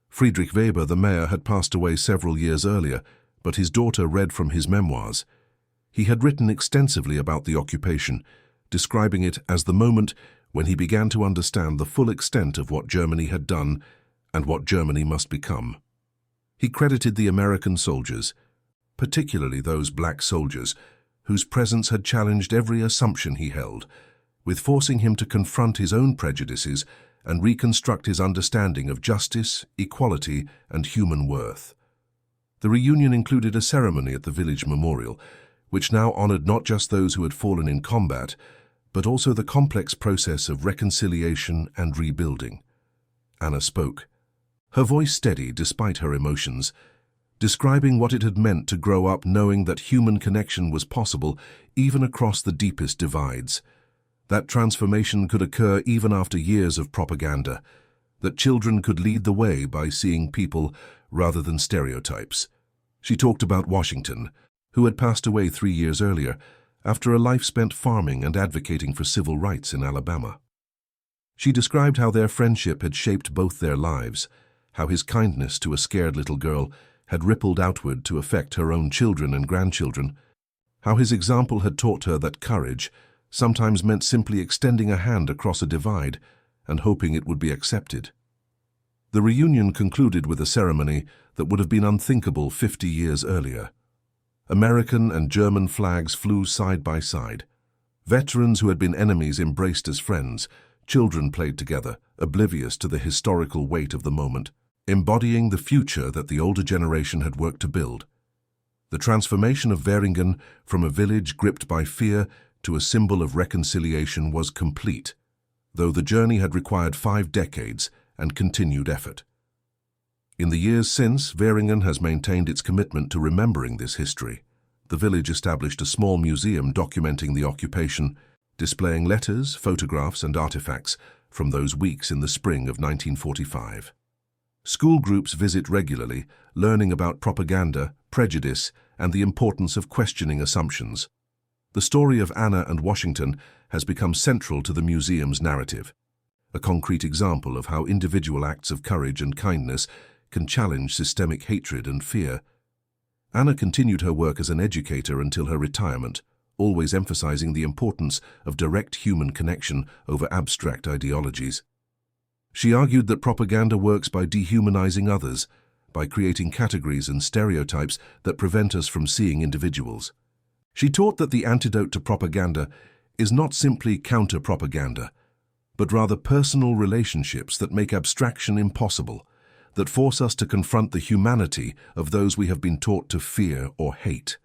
Speaker 1: Friedrich Weber, the mayor, had passed away several years earlier, but his daughter read from his memoirs. He had written extensively about the occupation, describing it as the moment when he began to understand the full extent of what Germany had done and what Germany must become. He credited the American soldiers, particularly those black soldiers, whose presence had challenged every assumption he held, with forcing him to confront his own prejudices and reconstruct his understanding of justice, equality, and human worth. The reunion included a ceremony at the village memorial, which now honored not just those who had fallen in combat, but also the complex process of reconciliation and rebuilding. Anna spoke, her voice steady despite her emotions, describing what it had meant to grow up knowing that human connection was possible even across the deepest divides. That transformation could occur even after years of propaganda, that children could lead the way by seeing people rather than stereotypes. She talked about Washington, who had passed away 3 years earlier, after a life spent farming and advocating for civil rights in Alabama. She described how their friendship had shaped both their lives, how his kindness to a scared little girl had rippled outward to affect her own children and grandchildren, how his example had taught her that courage sometimes meant simply extending a hand across a divide and hoping it would be accepted. The reunion concluded with a ceremony that would have been unthinkable 50 years earlier. American and German flags flew side by side. Veterans who had been enemies embraced as friends. Children played together, oblivious to the historical weight of the moment, embodying the future that the older generation had worked to build. The transformation of Veringen from a village gripped by fear to a symbol of reconciliation was complete, though the journey had required 5 decades and continued effort. In the years since, Veringen has maintained its commitment to remembering this history. The village established a small museum documenting the occupation, displaying letters, photographs, and artifacts from those weeks in the spring of 1945. School groups visit regularly, learning about propaganda, prejudice, and the importance of questioning assumptions. The story of Anna and Washington has become central to the museum's narrative, a concrete example of how individual acts of courage and kindness can challenge systemic hatred and fear. Anna continued her work as an educator until her retirement, always emphasizing the importance of direct human connection over abstract ideologies. She argued that propaganda works by dehumanizing others, by creating categories and stereotypes that prevent us from seeing individuals. She taught that the antidote to propaganda is not simply counter-propaganda, but rather personal relationships that make abstraction impossible, that force us to confront the humanity of those we have been taught to fear or hate.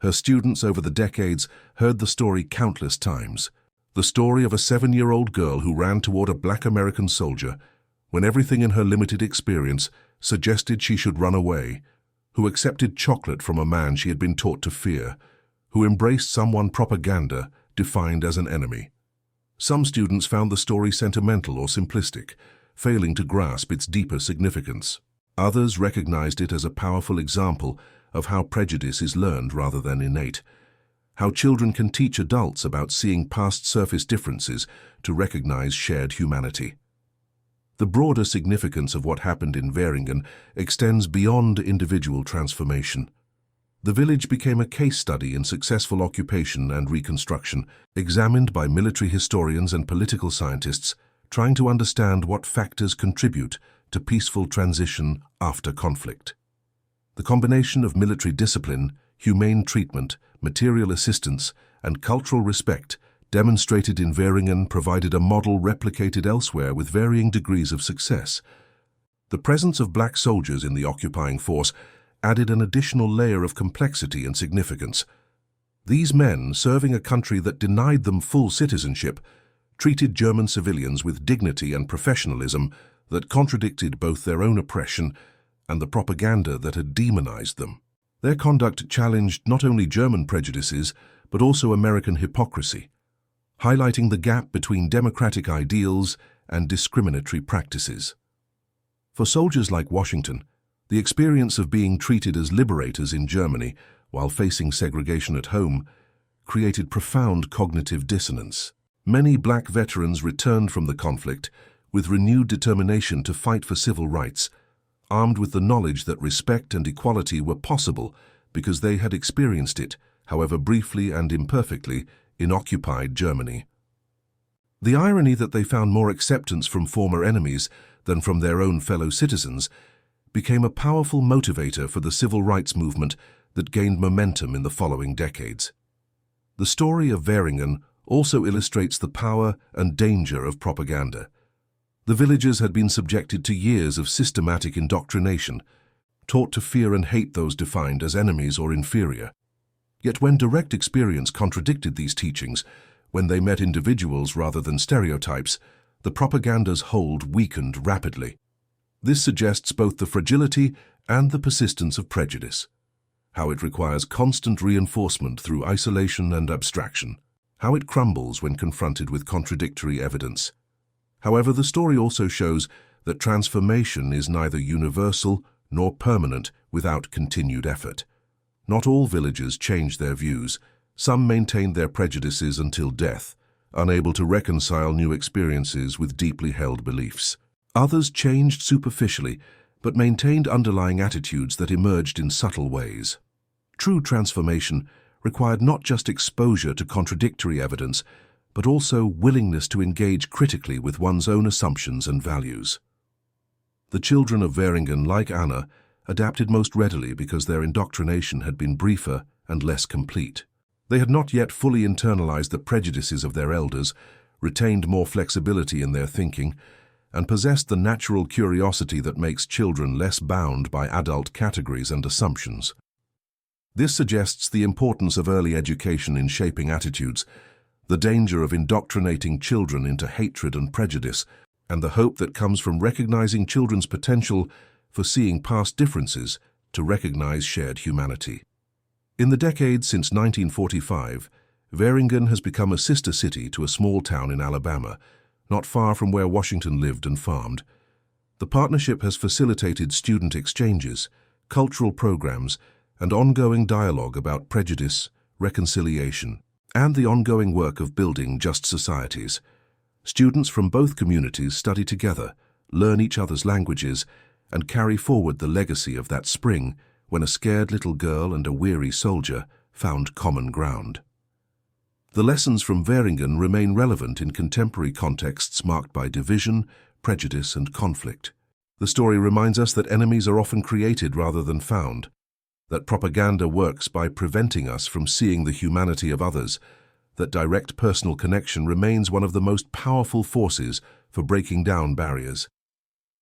Speaker 1: Her students over the decades heard the story countless times. The story of a 7-year-old girl who ran toward a black American soldier when everything in her limited experience suggested she should run away, who accepted chocolate from a man she had been taught to fear, who embraced someone propaganda defined as an enemy. Some students found the story sentimental or simplistic, failing to grasp its deeper significance. Others recognized it as a powerful example of how prejudice is learned rather than innate, how children can teach adults about seeing past surface differences to recognize shared humanity. The broader significance of what happened in Vaeringen extends beyond individual transformation. The village became a case study in successful occupation and reconstruction, examined by military historians and political scientists, trying to understand what factors contribute to peaceful transition after conflict. The combination of military discipline, humane treatment, material assistance, and cultural respect demonstrated in Vaeringen provided a model replicated elsewhere with varying degrees of success. The presence of black soldiers in the occupying force added an additional layer of complexity and significance. These men, serving a country that denied them full citizenship, treated German civilians with dignity and professionalism that contradicted both their own oppression and the propaganda that had demonized them. Their conduct challenged not only German prejudices, but also American hypocrisy, highlighting the gap between democratic ideals and discriminatory practices. For soldiers like Washington, the experience of being treated as liberators in Germany while facing segregation at home created profound cognitive dissonance. Many black veterans returned from the conflict with renewed determination to fight for civil rights, armed with the knowledge that respect and equality were possible because they had experienced it, however briefly and imperfectly, in occupied Germany. The irony that they found more acceptance from former enemies than from their own fellow citizens became a powerful motivator for the civil rights movement that gained momentum in the following decades. The story of Vaeringen also illustrates the power and danger of propaganda. The villagers had been subjected to years of systematic indoctrination, taught to fear and hate those defined as enemies or inferior. Yet when direct experience contradicted these teachings, when they met individuals rather than stereotypes, the propaganda's hold weakened rapidly. This suggests both the fragility and the persistence of prejudice, how it requires constant reinforcement through isolation and abstraction, how it crumbles when confronted with contradictory evidence. However, the story also shows that transformation is neither universal nor permanent without continued effort. Not all villagers changed their views. Some maintained their prejudices until death, unable to reconcile new experiences with deeply held beliefs. Others changed superficially, but maintained underlying attitudes that emerged in subtle ways. True transformation required not just exposure to contradictory evidence, but also willingness to engage critically with one's own assumptions and values. The children of Vaeringen, like Anna, adapted most readily because their indoctrination had been briefer and less complete. They had not yet fully internalized the prejudices of their elders, retained more flexibility in their thinking, and possessed the natural curiosity that makes children less bound by adult categories and assumptions. This suggests the importance of early education in shaping attitudes, the danger of indoctrinating children into hatred and prejudice, and the hope that comes from recognizing children's potential for seeing past differences to recognize shared humanity. In the decades since 1945, Vaeringen has become a sister city to a small town in Alabama, not far from where Washington lived and farmed. The partnership has facilitated student exchanges, cultural programs, and ongoing dialogue about prejudice, reconciliation, and the ongoing work of building just societies. Students from both communities study together, learn each other's languages, and carry forward the legacy of that spring when a scared little girl and a weary soldier found common ground. The lessons from Vaeringen remain relevant in contemporary contexts marked by division, prejudice and conflict. The story reminds us that enemies are often created rather than found, that propaganda works by preventing us from seeing the humanity of others, that direct personal connection remains one of the most powerful forces for breaking down barriers.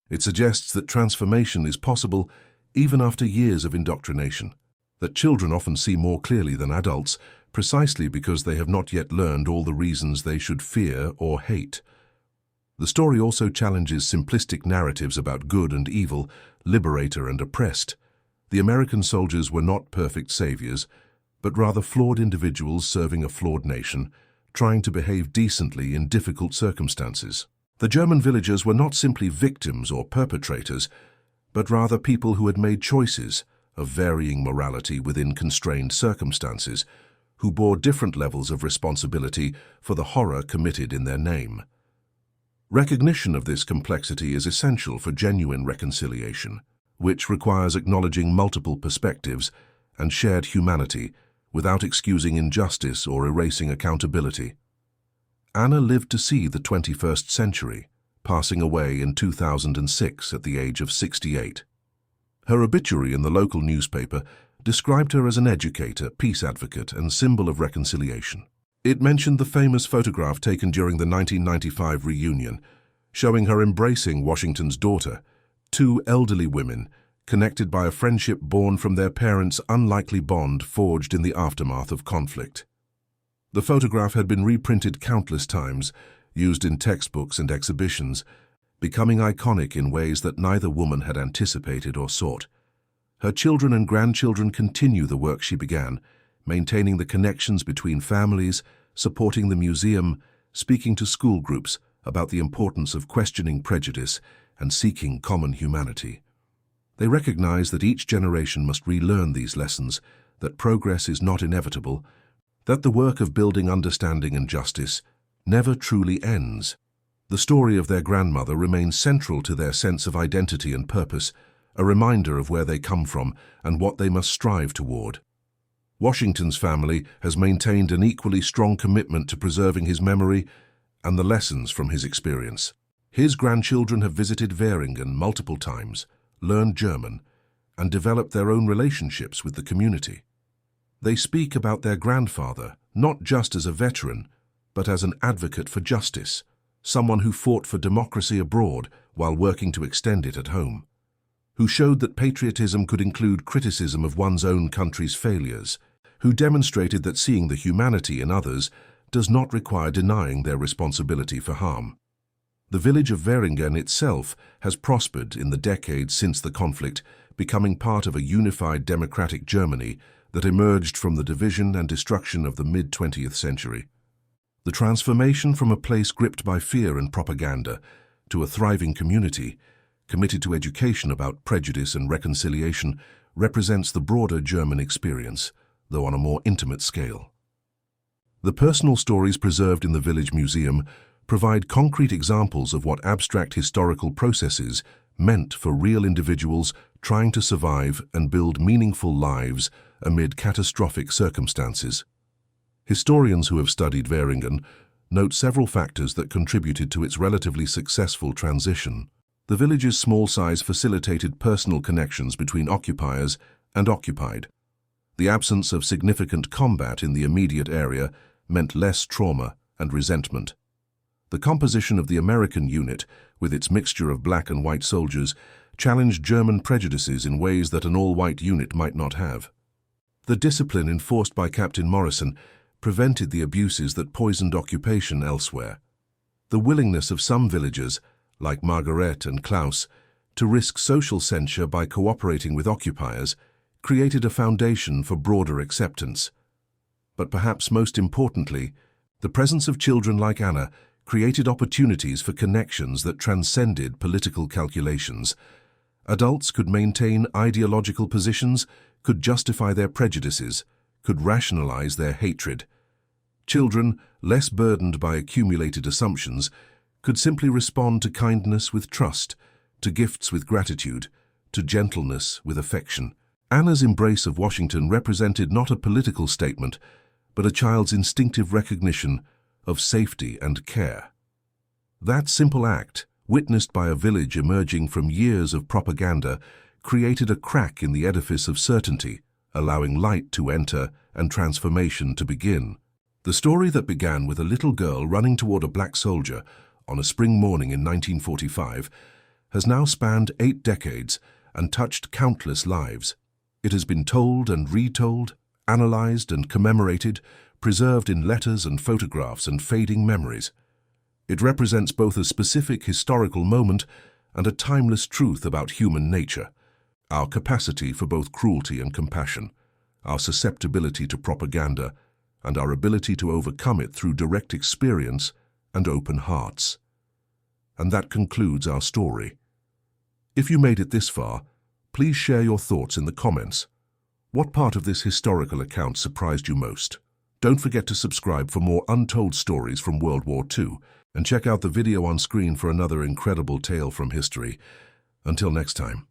Speaker 1: It suggests that transformation is possible even after years of indoctrination, that children often see more clearly than adults precisely because they have not yet learned all the reasons they should fear or hate. The story also challenges simplistic narratives about good and evil, liberator and oppressed. The American soldiers were not perfect saviors, but rather flawed individuals serving a flawed nation, trying to behave decently in difficult circumstances. The German villagers were not simply victims or perpetrators, but rather people who had made choices of varying morality within constrained circumstances, who bore different levels of responsibility for the horror committed in their name. Recognition of this complexity is essential for genuine reconciliation, which requires acknowledging multiple perspectives and shared humanity without excusing injustice or erasing accountability. Anna lived to see the 21st century, passing away in 2006 at the age of 68. Her obituary in the local newspaper described her as an educator, peace advocate, and symbol of reconciliation. It mentioned the famous photograph taken during the 1995 reunion, showing her embracing Washington's daughter, two elderly women connected by a friendship born from their parents' unlikely bond forged in the aftermath of conflict. The photograph had been reprinted countless times, used in textbooks and exhibitions, becoming iconic in ways that neither woman had anticipated or sought. Her children and grandchildren continue the work she began, maintaining the connections between families, supporting the museum, speaking to school groups about the importance of questioning prejudice and seeking common humanity. They recognize that each generation must relearn these lessons, that progress is not inevitable, that the work of building understanding and justice never truly ends. The story of their grandmother remains central to their sense of identity and purpose, a reminder of where they come from and what they must strive toward. Washington's family has maintained an equally strong commitment to preserving his memory and the lessons from his experience. His grandchildren have visited Währingen multiple times, learned German, and developed their own relationships with the community. They speak about their grandfather not just as a veteran, but as an advocate for justice, someone who fought for democracy abroad while working to extend it at home, who showed that patriotism could include criticism of one's own country's failures, who demonstrated that seeing the humanity in others does not require denying their responsibility for harm. The village of Währingen itself has prospered in the decades since the conflict, becoming part of a unified democratic Germany that emerged from the division and destruction of the mid-20th century. The transformation from a place gripped by fear and propaganda to a thriving community committed to education about prejudice and reconciliation represents the broader German experience, though on a more intimate scale. The personal stories preserved in the village museum provide concrete examples of what abstract historical processes meant for real individuals trying to survive and build meaningful lives amid catastrophic circumstances. Historians who have studied Währingen note several factors that contributed to its relatively successful transition. The village's small size facilitated personal connections between occupiers and occupied. The absence of significant combat in the immediate area meant less trauma and resentment. The composition of the American unit, with its mixture of black and white soldiers, challenged German prejudices in ways that an all-white unit might not have. The discipline enforced by Captain Morrison prevented the abuses that poisoned occupation elsewhere. The willingness of some villagers, like Margaret and Klaus, to risk social censure by cooperating with occupiers created a foundation for broader acceptance. But perhaps most importantly, the presence of children like Anna created opportunities for connections that transcended political calculations. Adults could maintain ideological positions, could justify their prejudices, could rationalize their hatred. Children, less burdened by accumulated assumptions, could simply respond to kindness with trust, to gifts with gratitude, to gentleness with affection. Anna's embrace of Washington represented not a political statement, but a child's instinctive recognition of safety and care. That simple act, witnessed by a village emerging from years of propaganda, created a crack in the edifice of certainty, allowing light to enter and transformation to begin. The story that began with a little girl running toward a black soldier on a spring morning in 1945 has now spanned 8 decades and touched countless lives. It has been told and retold, analyzed and commemorated, preserved in letters and photographs and fading memories. It represents both a specific historical moment and a timeless truth about human nature, our capacity for both cruelty and compassion, our susceptibility to propaganda, and our ability to overcome it through direct experience and open hearts. And that concludes our story. If you made it this far, please share your thoughts in the comments. What part of this historical account surprised you most? Don't forget to subscribe for more untold stories from World War II, and check out the video on screen for another incredible tale from history. Until next time.